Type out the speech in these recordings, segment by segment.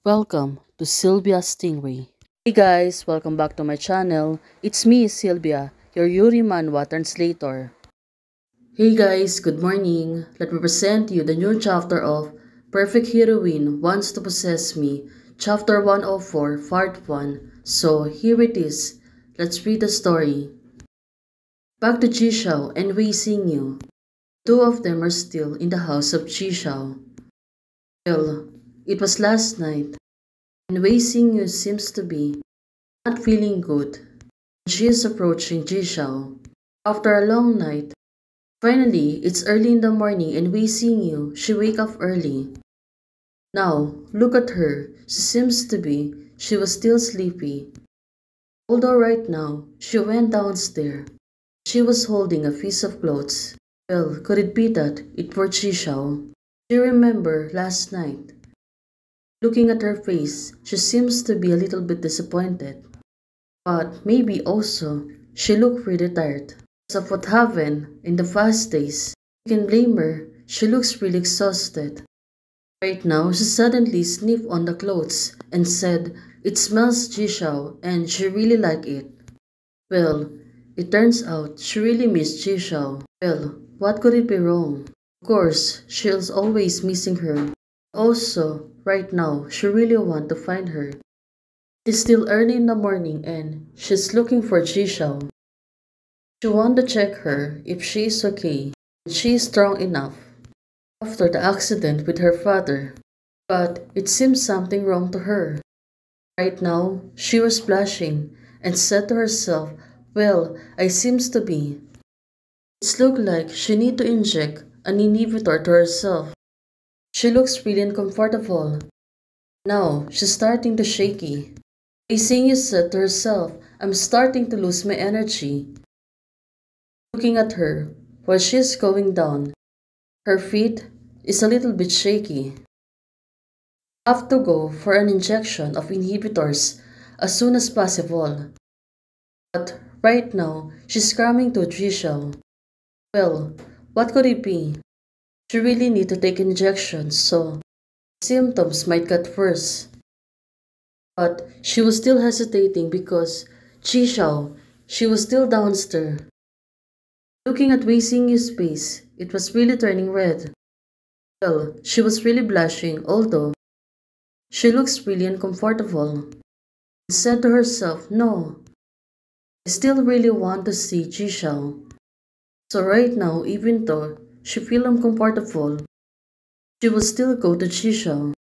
Welcome to Sylvia Stingray. Hey guys, welcome back to my channel. It's me, Sylvia, your Yuri Manhwa translator. Hey guys, good morning. Let me present you the new chapter of Perfect Heroine Wants to Possess Me, Chapter 104, Part 1. So here it is. Let's read the story. Back to Jishao and Wei Xingyu. Two of them are still in the house of Jishao. Well, it was last night, and Wei Xingyu seems to be not feeling good. She is approaching Jishao. After a long night, finally it's early in the morning and Wei Xingyu, she wake up early. Now, look at her, she was still sleepy. Although right now, she went downstairs. She was holding a piece of clothes. Well, could it be that it were Jishao? She remembered last night. Looking at her face, she seems to be a little bit disappointed. But maybe also, she looked pretty tired. Because of what happened in the past days, you can blame her. She looks really exhausted. Right now, she suddenly sniffed on the clothes and said, "It smells Jishao," and she really liked it. Well, it turns out she really missed Jishao. Well, what could it be wrong? Of course, she's always missing her. Also, right now, she really wants to find her. It's still early in the morning and she's looking for Jishao. She wants to check her if she is okay and she is strong enough after the accident with her father. But it seems something wrong to her. Right now, she was blushing and said to herself, "Well, I seems to be." It looks like she need to inject an inhibitor to herself. She looks really uncomfortable. Now, she's starting to shaky. Xingyu said to herself, "I'm starting to lose my energy." Looking at her, while she's going down, her feet is a little bit shaky. Have to go for an injection of inhibitors as soon as possible. But right now, she's coming to Jishao. Well, what could it be? She really need to take injections, so symptoms might get worse. But she was still hesitating because Jishao, she was still downstairs. Looking at Wei Xingyu's face, it was really turning red. Well, she was really blushing, although she looks really uncomfortable. And said to herself, "No, I still really want to see Jishao." So right now, even though she feel uncomfortable, she will still go to Jishao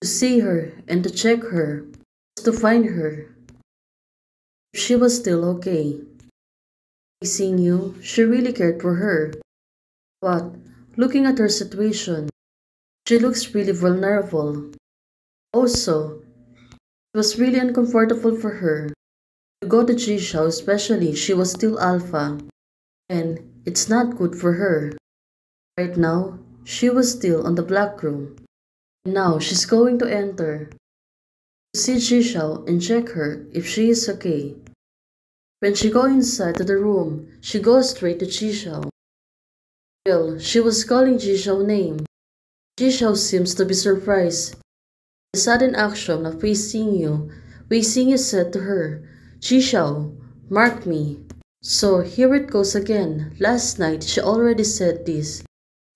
to see her and to check her, to find her. If she was still okay. Seeing you, she really cared for her. But looking at her situation, she looks really vulnerable. Also, it was really uncomfortable for her to go to Jishao, especially she was still alpha. And it's not good for her. Right now, she was still on the black room. And now she's going to enter to see Jishao and check her if she is okay. When she go inside to the room, she goes straight to Jishao. Well, she was calling Jishao's name. Jishao seems to be surprised. The sudden action of Wei Xingyu said to her, "Jishao, mark me." So here it goes again. Last night she already said this.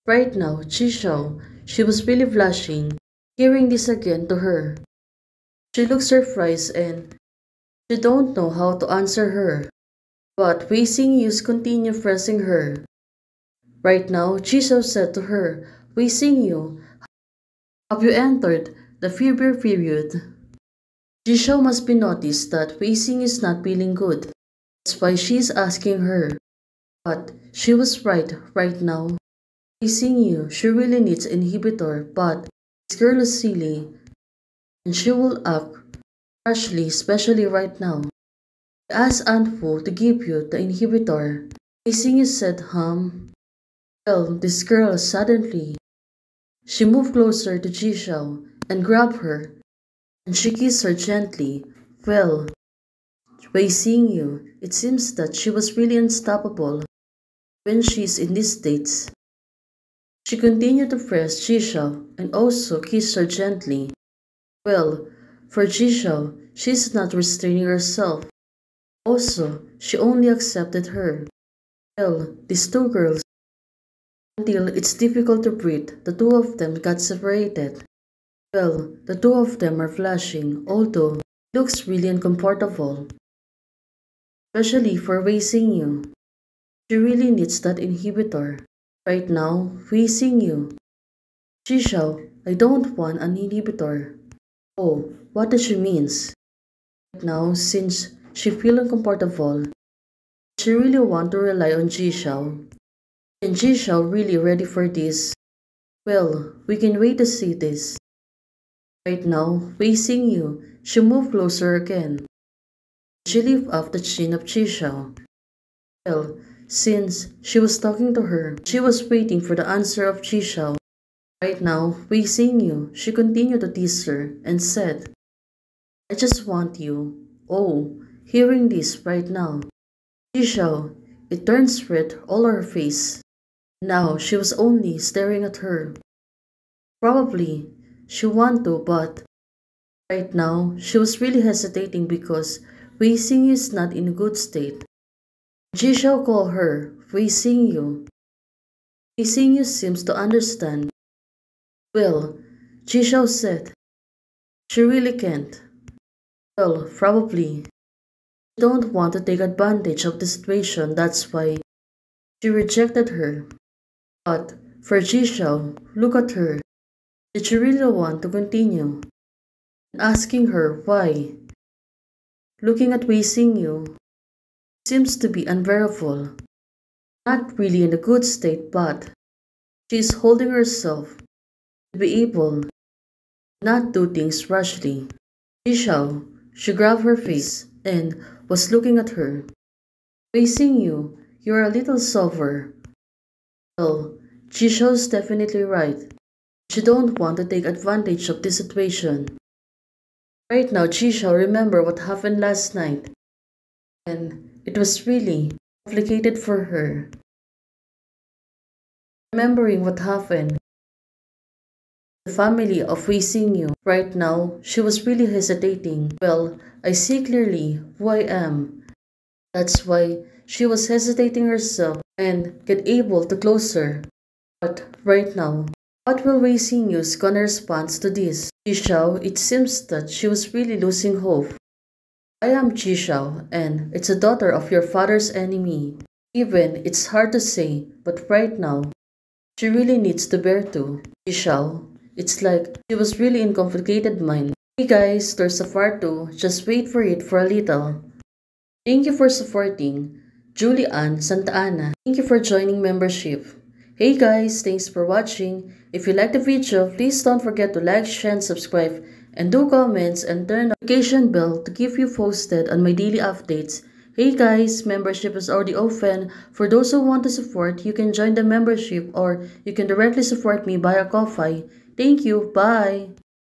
Right now, Jishao, she was really blushing, hearing this again to her. She looks surprised and she don't know how to answer her. But Wei Xingyu continue pressing her. Right now, Jishao said to her, "Wei Xingyu, have you entered the fever period?" Jishao must be noticed that Wei Xingyu is not feeling good. That's why she is asking her. But she was right now. Wei Xingyu, she really needs inhibitor, but this girl is silly and she will act rashly, especially right now. I asked Aunt Fu to give you the inhibitor. Wei Xingyu said, Well, this girl suddenly. She moved closer to Jishao and grabbed her, and she kissed her gently. Well, Wei Xingyu, it seems that she was really unstoppable when she's in these states. She continued to press Jishao and also kissed her gently. Well, for Jisho, she's not restraining herself. Also, she only accepted her. Well, these two girls, until it's difficult to breathe, the two of them got separated. Well, the two of them are flashing, although it looks really uncomfortable. Especially for Wei Xingyu. She really needs that inhibitor. Right now, Wei Xingyu. Jisho, I don't want an inhibitor. Oh, what does she means? Right now, since she feel uncomfortable, she really want to rely on Jisho. And Jisho really ready for this? Well, we can wait to see this. Right now, facing you, she moved closer again. She lifted up the chin of Jisho. Well, since she was talking to her, she was waiting for the answer of Jisho. Right now, facing you, she continued to tease her and said, I just want you. Oh, hearing this right now. Jisho, it turns red all over her face. Now she was only staring at her. Probably she wanted to, but right now she was really hesitating because Wei Xingyu is not in a good state. Jisho called her Wei Xingyu. Wei Xingyu seems to understand. Well, Jisho said, she really can't. Well, probably. She don't want to take advantage of the situation, that's why she rejected her. But for Jisho, look at her. Did she really want to continue? And asking her why. Looking at Wei Xingyu seems to be unbearable. Not really in a good state, but she is holding herself to be able to not do things rashly. Jisho, she grabbed her face and was looking at her. Wei Xingyu, you're a little sober. Well, Jisho's definitely right. She don't want to take advantage of this situation. Right now, Jisho remember what happened last night. And it was really complicated for her. Remembering what happened, the family of Wei Xingyu, right now, she was really hesitating. Well, I see clearly who I am. That's why she was hesitating herself and get able to close her. But right now, what will Wei Xingyu's gonna respond to this? Jisho, it seems that she was really losing hope. I am Jisho, and it's a daughter of your father's enemy. Even it's hard to say, but right now, she really needs to bear too. Jisho, it's like she was really in complicated mind. Hey guys, there's a part 2, just wait for it for a little. Thank you for supporting Julie Ann Santa Ana. Thank you for joining membership. Hey guys, thanks for watching. If you liked the video, please don't forget to like, share, and subscribe. And do comments and turn the notification bell to keep you posted on my daily updates. Hey guys, membership is already open. For those who want to support, you can join the membership or you can directly support me via Ko-Fi. Thank you, bye!